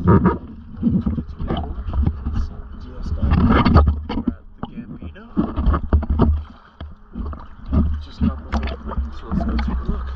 Just grab the Gambino. Just got the whole thing, so let's go take a look.